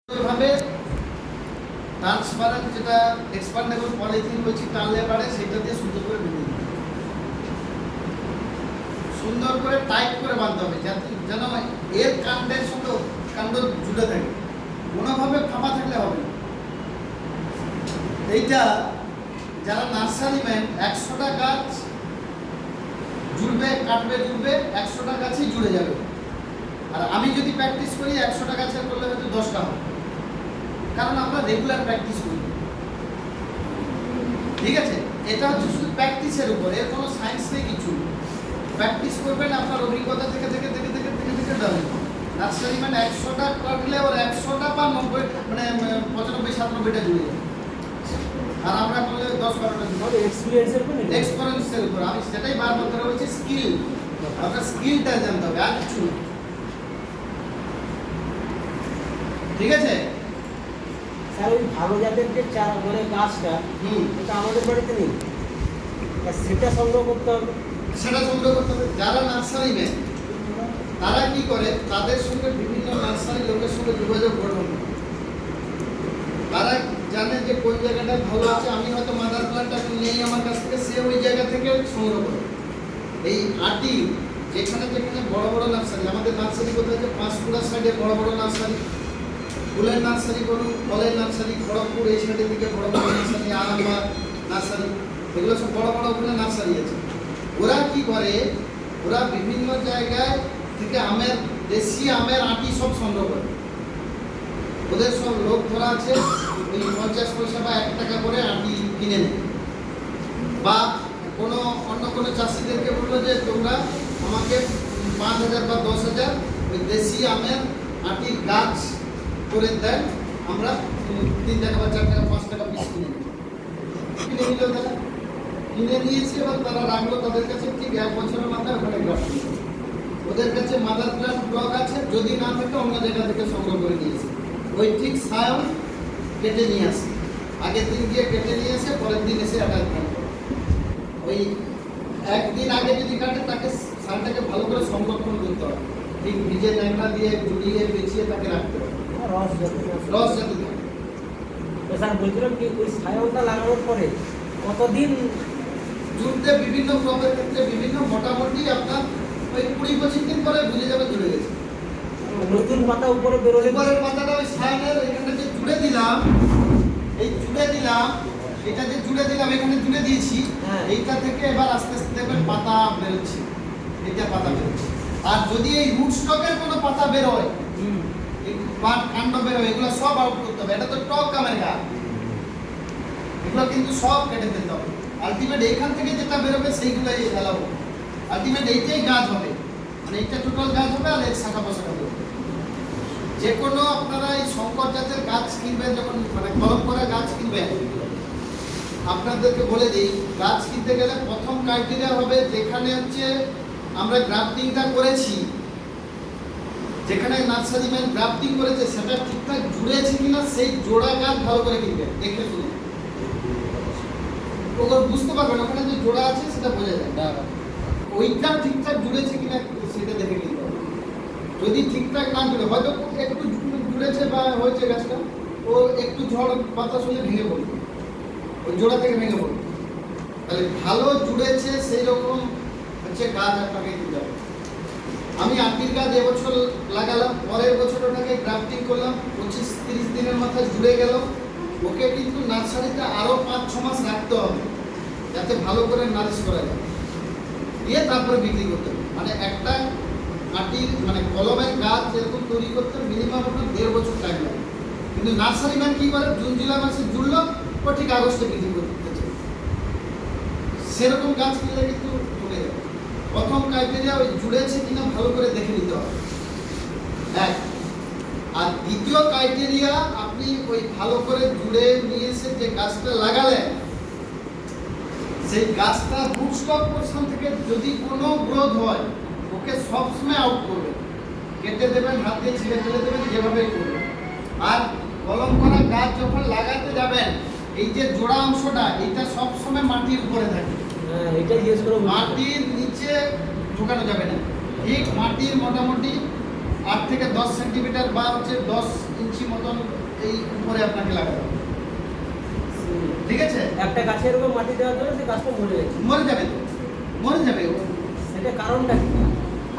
ভাবে ট্রান্সপারেন্ট যেটা এক্সপান্ডেবল পলিথিন বলছি টানলে পারে সেটা দিয়ে সুন্দর করে বেঁধে দিতে হবে। সুন্দর করে টাইট করে বাঁধতে হবে যাতে যেন এর কাণ্ডের সঙ্গে কাণ্ড জুড়ে থাকে, কোনোভাবে ফাঁপা থাকলে হবে না। এইটা যারা নার্সারিম্যান 100টা গাছ জুড়বে, কাটবে, জুড়বে, 100টা গাছই জুড়ে যাবে। আর আমি যদি প্র্যাকটিস করি 100টা গাছের করলে হয়তো 10টা হবে, কারণ আমরা রেগুলার প্র্যাকটিস করি। ঠিক আছে, এটা হচ্ছে শুধু প্র্যাকটিসের উপর, এর কোনো সায়েন্স নেই কিছু। প্র্যাকটিস করবেন আপনার অভিজ্ঞতা থেকে থেকে থেকে থেকে থেকে থেকে যাবে। নার্সারি মানে 100টা কাটলে ওর 100টা বা 90 মানে 95-97টা জুড়ে যাবে। আর আমরা করলে 10-12টা জুড়ে। এক্সপিরিয়েন্সের উপর আমি সেটাই বারবার করে বলছি, স্কিল। আপনার স্কিলটা জানতে হবে, আর কিছু না। ঠিক আছে স্যার, ওই ভালো জাতের যে চারা মানে গাছটা এটা আমাদের বাড়িতে নেই, সেটা সংগ্রহ করতে হবে। সেটা সংগ্রহ করতে হবে। যারা নার্সারি ম্যান তারা কি করে, তাদের সঙ্গে বিভিন্ন নার্সারি লোকের সঙ্গে যোগাযোগ গঠন করে। তারা জানে যে কোন জায়গাটা ভালো আছে, আমি হয়তো মাদার প্ল্যান্টটা নেই আমার কাছ থেকে, সে ওই জায়গা থেকে সংগ্রহ করে। এই আটি যেখানে যেখানে বড় বড় নার্সারি, আমাদের নার্সারি কোথায় আছে, পাঁশকুড়ার সাইডে বড় বড় নার্সারি, ফুলের নার্সারি বলুন, ফলের নার্সারি, খড়গপুর এই সাইডের দিকে বড় বড় নার্সারি, আরামবাগ নার্সারি, এগুলো সব বড় বড় ওখানে নার্সারি আছে। ওরা কি করে, ওরা বিভিন্ন জায়গায় থেকে আমের, দেশি আমের আটি সব সংগ্রহ করে। ওদের সব লোক ধরা আছে, ওই 50 পয়সা বা 1 টাকা করে আটি কিনে নেয়। বা কোনো অন্য কোনো চাষিদেরকে বললো যে তোমরা আমাকে 5,000 বা 10,000 ওই দেশি আমের আটির গাছ করে দেন, আমরা 3 টাকা বা 4 টাকা 5 টাকা পিস কিনে নিই। কিনে নিল তারা, কিনে নিয়েছে, এবার তারা রাখলো তাদের কাছে। ঠিক 1 বছরের মাথায় ওখানে গ্রাফট ওদের কাছে মাদার প্ল্যান্ট ব্লক আছে, যদি না থাকে অন্য জায়গা থেকে সংগ্রহ করে নিয়েছে। ওই ঠিক সায়ন কেটে নিয়ে আসে, আগের দিন গিয়ে কেটে নিয়ে আসে, পরের দিন এসে অ্যাটাচমেন্ট করে। ওই একদিন আগে যদি কাটে তাকে সারটাকে ভালো করে সংরক্ষণ করতে হবে, ঠিক ভিজে ন্যাংরা দিয়ে ঝুলিয়ে বেছিয়ে তাকে রাখতে হবে, রস যাতে থাকে। স্যার বলছিলাম কি ওই সায়নটা লাগানোর পরে কতদিন জুড়তে বিভিন্ন ক্রপের ক্ষেত্রে বিভিন্ন, মোটামুটি আপনার ওই 20-25 দিন পরে বুঝে যাবে জুড়ে গেছে। নতুন পাতা উপরে বেরোলে উপরের পাতাটা ওই সায়নের এখানে যে জুড়ে দিলাম, এই জুড়ে দিলাম, এটা যে জুড়ে দিলাম এখানে জুড়ে দিয়েছি, এইটা থেকে এবার আস্তে আস্তে দেখবেন পাতা বেরোচ্ছে, এটা পাতা বেরোচ্ছে। আর যদি এই রুট স্টকের কোনো পাতা বেরোয়, এই পাট কাণ্ড বেরোয়, এগুলো সব আউট করতে হবে। এটা তো টক আমের গাছ, এগুলো কিন্তু সব কেটে ফেলতে হবে। আলটিমেট এখান থেকে যেটা বেরোবে সেইগুলোই এলাও, আলটিমেট এইটাই গাছ হবে, মানে এইটা টোটাল গাছ হবে। আর এর শাখা পোশাখা বেরোবে। যে কোনো আপনারা এই শঙ্কর জাতের গাছ কিনবেন, যখন মানে কলম করা গাছ কিনবেন, আপনাদেরকে বলে দিই, গাছ কিনতে গেলে প্রথম ক্রাইটেরিয়া হবে যেখানে হচ্ছে আমরা গ্রাফটিংটা করেছি, যেখানে নার্সারি ম্যান গ্রাফটিং করেছে সেটা ঠিকঠাক জুড়েছে কিনা, সেই জোড়া গাছ ভালো করে কিনবেন, দেখে শুনে। ওগুলো বুঝতে পারবেন ওখানে যে জোড়া আছে সেটা বোঝা যায়, ওইটা ঠিকঠাক জুড়েছে কিনা সেটা দেখে কিনতে হবে। যদি ঠিকঠাক না জুড়ে, হয়তো একটু জুড়েছে বা হয়েছে গাছটা, ও একটু ঝড় বাতাস হলে ভেঙে পড়বে, ওই জোড়া থেকে ভেঙে পড়বে। তাহলে ভালো জুড়েছে সেই রকম হচ্ছে গাছ আপনাকে দিতে হবে। আমি আটির গাছ এবছর লাগালাম, পরের বছর ওটাকে গ্রাফটিং করলাম, 25-30 দিনের মাথায় জুড়ে গেল। ওকে কিন্তু নার্সারিতে আরও 5-6 মাস রাখতে হবে, যাতে ভালো করে নারিশ করা যায়, দিয়ে তারপরে বিক্রি করতে হবে। মানে একটা আটির মানে কলমের গাছ এরকম তৈরি করতে মিনিমাম আপনার 1.5 বছর টাইম লাগে। কিন্তু নার্সারি ম্যান কী করে, জুন জুলাই মাসে জুড়লো, ও ঠিক আগস্টে বিক্রি করতে চায়। সেরকম গাছ কিনলে কিন্তু ঠকে যাবে। প্রথম ক্রাইটেরিয়া ওই জুড়েছে কিনা ভালো করে দেখে নিতে হবে, এক। আর দ্বিতীয় ক্রাইটেরিয়া, আপনি ওই ভালো করে জুড়ে নিয়ে এসে যে গাছটা লাগালেন, সেই গাছটা রুট স্টক পোর্শন থেকে যদি কোনো গ্রোথ হয়, ওকে সবসময় আউট করবেন, কেটে দেবেন, হাত দিয়ে ছিঁড়ে ফেলে দেবেন, যেভাবেই করবেন। আর কলম করা গাছ যখন লাগাতে যাবেন, এই যে জোড়া অংশটা, এইটা সবসময় মাটির উপরে থাকে, এটা জিজ্ঞেস করো, মাটির নিচে ঢোকানো যাবে না। ঠিক মাটির মোটামুটি 8 থেকে 10 সেন্টিমিটার বা হচ্ছে 10 ইঞ্চি ইঞ্চি মতন এই উপরে আপনাকে লাগাতে হবে, ঠিক আছে? একটা গাছে এরকম মাটি দেওয়ার জন্য সে গাছটা মরে গেছে। মরে যাবে তো, মরে যাবে। সেটা কারণটা কি?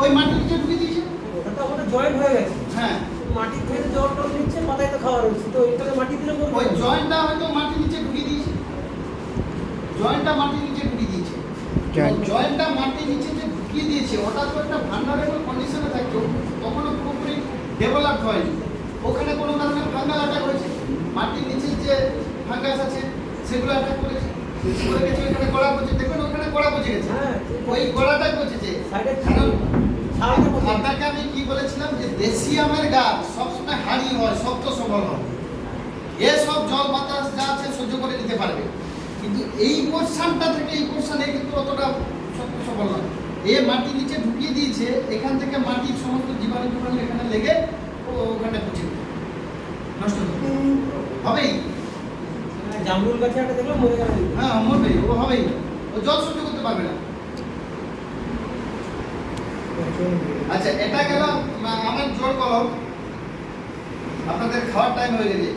ওই মাটি নিচে ঢুকে দিয়েছে। ওটা তো আমাদের জয়েন্ট হয়ে গেছে। হ্যাঁ, মাটির থেকে জল টল নিচ্ছে, মাথায় তো খাওয়া রয়েছে, তো এইটাতে মাটি দিলে করবে ওই কি? জয়েন্টটা হয়তো মাটির নিচে ঢুকিয়ে দিয়েছে, জয়েন্টটা মাটির নিচে ঢুকিয়ে দিয়েছে। জয়েন্টটা মাটির নিচে যে ঢুকিয়ে দিয়েছে ওটা তো একটা ভান্ডারেবল কন্ডিশনে থাকতো, তখনও পুরোপুরি ডেভেলপ হয়নি। ওখানে কোনো কারণে ফাঙ্গাল অ্যাটাক হয়েছে, মাটির নিচে যে ফাঙ্গাস আছে সেগুলো অ্যাটাক করেছে, করে গেছে। ওইখানে গোড়া পচে, দেখবেন ওখানে গোড়া পচে গেছে, হ্যাঁ, ওই গোড়াটাই পচেছে। সাইডে কারণ ছাড়তে পারবে। আপনাকে আমি কি বলেছিলাম যে দেশি আমের গাছ সবসময় হাড়ি হয়, শক্ত সবল হয়, এসব জল বাতাস যা আছে সহ্য করে নিতে পারবে। কিন্তু এই পোর্শনটা থেকে এই পোর্শনে কিন্তু অতটা শক্ত সবল নয়। এ মাটি নিচে ঢুকিয়ে দিয়েছে, এখান থেকে মাটির সমস্ত জীবাণু জীবাণু এখানে লেগে ওখানে পচে নষ্ট হবেই। জামরুল গাছে একটা দেখলাম মরে গেল। হ্যাঁ, মরবেই, ও হবেই, ও জল সহ্য করতে পারবে না। আচ্ছা, এটা গেল আমার জোর কলম। আপনাদের খাওয়ার টাইম হয়ে গেছে।